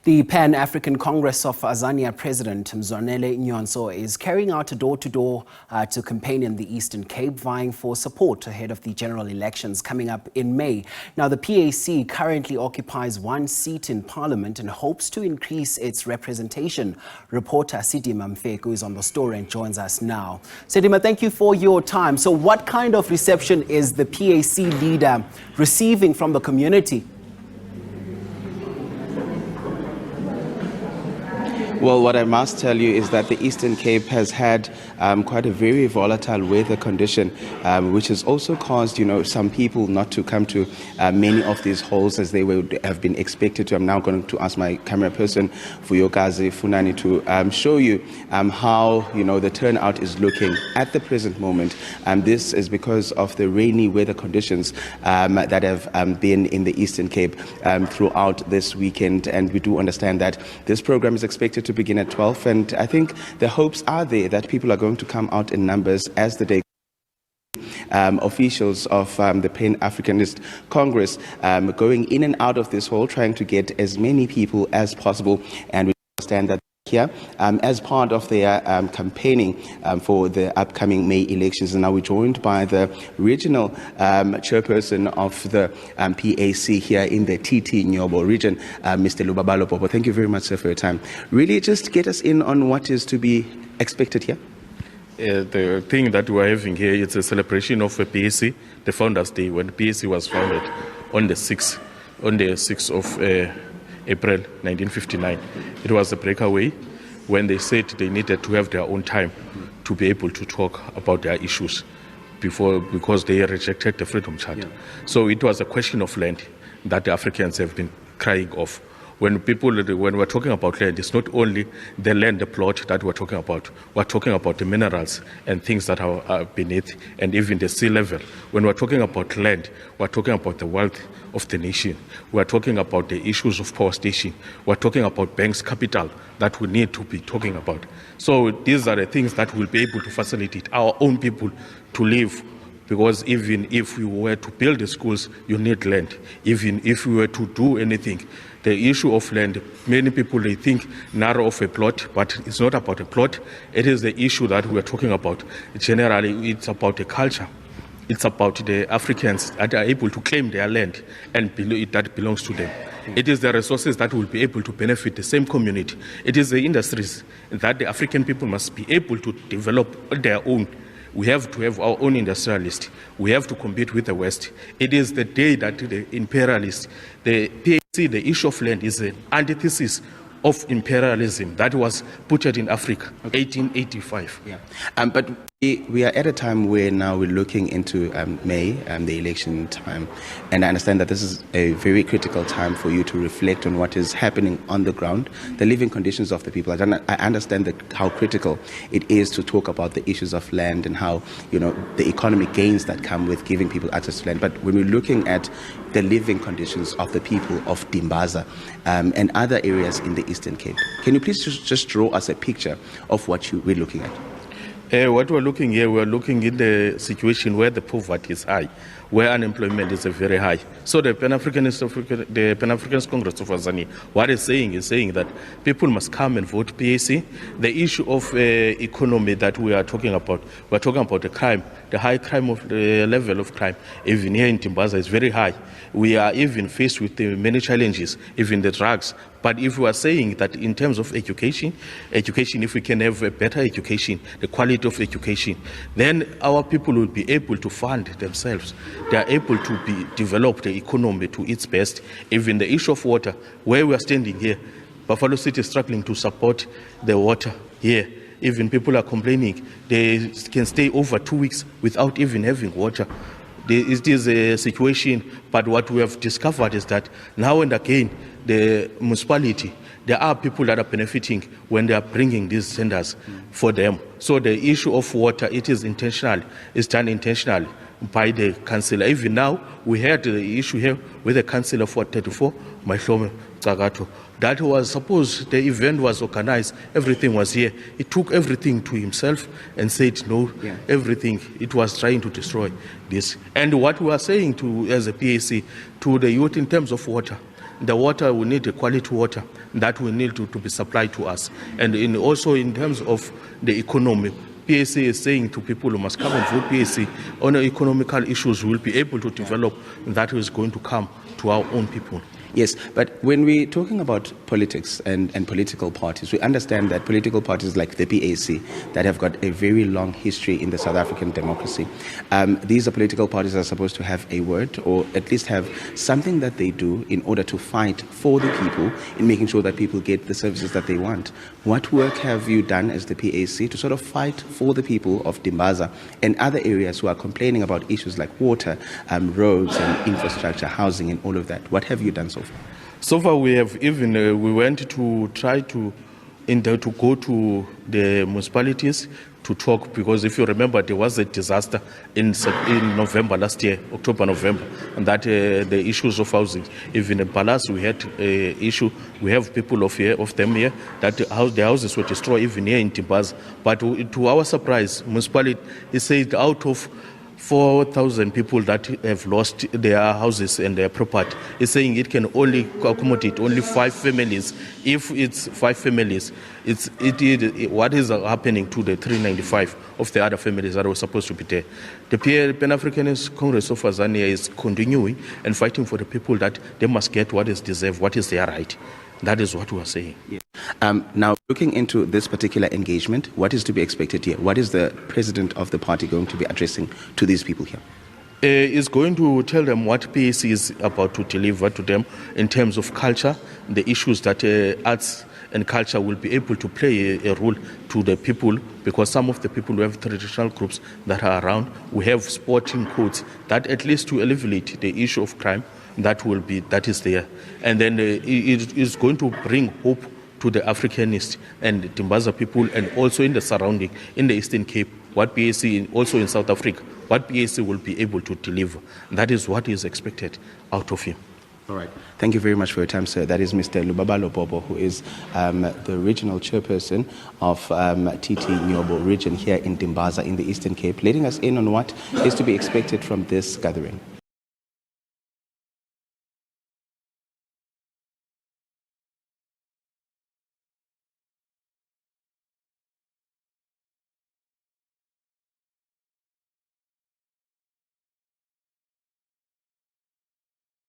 The Pan-African Congress of Azania President Mzwanele Nyhontso is carrying out a door-to-door to campaign in the Eastern Cape, vying for support ahead of the general elections coming up in May. Now, the PAC currently occupies one seat in Parliament and hopes to increase its representation. Reporter Sidima Mfeku is on the story and joins us now. Sidima, thank you for your time. So what kind of reception is the PAC leader receiving from the community? Well, what I must tell you is that the Eastern Cape has had quite a very volatile weather condition, which has also caused, some people not to come to many of these halls as they would have been expected to. I'm now going to ask my camera person, Vuyokazi Funani, to show you how, the turnout is looking at the present moment. This is because of the rainy weather conditions that have been in the Eastern Cape throughout this weekend. And we do understand that this program is expected to begin at 12, and I think the hopes are there that people are going to come out in numbers as the day. Officials of the Pan-Africanist Congress going in and out of this hall, trying to get as many people as possible, and we understand that here as part of their campaigning for the upcoming May elections. And now we're joined by the regional chairperson of the PAC here in the TT Nyobo region, Mr. Lubabalo Popo. Thank you very much, sir, for your time. Really just get us in on what is to be expected here. The thing that we're having here is a celebration of a PAC, the Founders' Day, when the PAC was founded on the 6th of April 1959. It was a breakaway when they said they needed to have their own time to be able to talk about their issues because they rejected the Freedom Charter. Yeah. So it was a question of land that the Africans have been crying off. When we're talking about land, it's not only the land, the plot that we're talking about. We're talking about the minerals and things that are beneath, and even the sea level. When we're talking about land, we're talking about the wealth of the nation. We're talking about the issues of power station. We're talking about banks' capital that we need to be talking about. So these are the things that will be able to facilitate our own people to live. Because even if we were to build the schools, you need land. Even if we were to do anything, the issue of land, many people, they think narrow of a plot, but it's not about a plot. It is the issue that we are talking about. Generally, it's about the culture. It's about the Africans that are able to claim their land and that belongs to them. It is the resources that will be able to benefit the same community. It is the industries that the African people must be able to develop their own. We have to have our own industrialists. We have to compete with the West. It is the day that the imperialists, the PAC, the issue of land is an antithesis of imperialism that was butchered in Africa, 1885. Yeah. But we are at a time where now we're looking into May, the election time, and I understand that this is a very critical time for you to reflect on what is happening on the ground, the living conditions of the people. I understand how critical it is to talk about the issues of land and how, the economic gains that come with giving people access to land. But when we're looking at the living conditions of the people of Dimbaza and other areas in the Eastern Cape, can you please just draw us a picture of what we're looking at? What we're looking here, we're looking in the situation where the poverty is high, where unemployment is very high. So the Pan-African Congress of Azania, what it's saying is saying that people must come and vote PAC. The issue of economy that we are talking about, we're talking about the crime, the high crime of the level of crime, even here in Dimbaza is very high. We are even faced with many challenges, even the drugs. But if we are saying that in terms of education, if we can have a better education, the quality of education, then our people will be able to fund themselves. They are able to develop the economy to its best. Even the issue of water, where we are standing here, Buffalo City is struggling to support the water here. Even people are complaining they can stay over 2 weeks without even having water. It is a situation, but what we have discovered is that now and again, the municipality, there are people that are benefiting when they are bringing these tenders for them. So the issue of water, it is intentional, it's done intentionally by the councillor. Even now, we had the issue here with the councillor for 34, Mahlome Tsagato. That was, suppose the event was organized, everything was here. He took everything to himself and said no, everything. It was trying to destroy this. And what we are saying to, as a PAC, to the youth in terms of water, the water, we need quality water that we need to be supplied to us. And also in terms of the economy, PAC is saying to people who must come and vote PAC on the economical issues, we'll be able to develop that is going to come to our own people. Yes, but when we're talking about politics and political parties, we understand that political parties like the PAC that have got a very long history in the South African democracy, these are political parties that are supposed to have a word or at least have something that they do in order to fight for the people in making sure that people get the services that they want. What work have you done as the PAC to sort of fight for the people of Dimbaza and other areas who are complaining about issues like water, roads and infrastructure, housing and all of that? What have you done so far? So far, we have even we went to try to go to the municipalities to talk, because if you remember, there was a disaster in November last year, October, November, and that the issues of housing. Even in Palace, we had an issue. We have people of them here that the houses were destroyed even here in Dimbaza. But to our surprise, municipality is said out of 4,000 people that have lost their houses and their property, is saying it can only accommodate only 5 families. If it's 5 families, what is happening to the 395 of the other families that were supposed to be there? The Pan-African Congress of Azania is continuing and fighting for the people that they must get what is deserved, what is their right. That is what we are saying. Yeah. Now, looking into this particular engagement, what is to be expected here? What is the president of the party going to be addressing to these people here? Is going to tell them what PAC is about to deliver to them in terms of culture, the issues that arts and culture will be able to play a role to the people, because some of the people who have traditional groups that are around, we have sporting codes that at least to alleviate the issue of crime that is there. And then it is going to bring hope to the Africanist and the Dimbaza people, and also in the surrounding, in the Eastern Cape, what PAC, also in South Africa, what PAC will be able to deliver. That is what is expected out of him. All right. Thank you very much for your time, sir. That is Mr. Lubabalo Bobo, who is the regional chairperson of TT Nyobo region here in Dimbaza in the Eastern Cape, letting us in on what is to be expected from this gathering.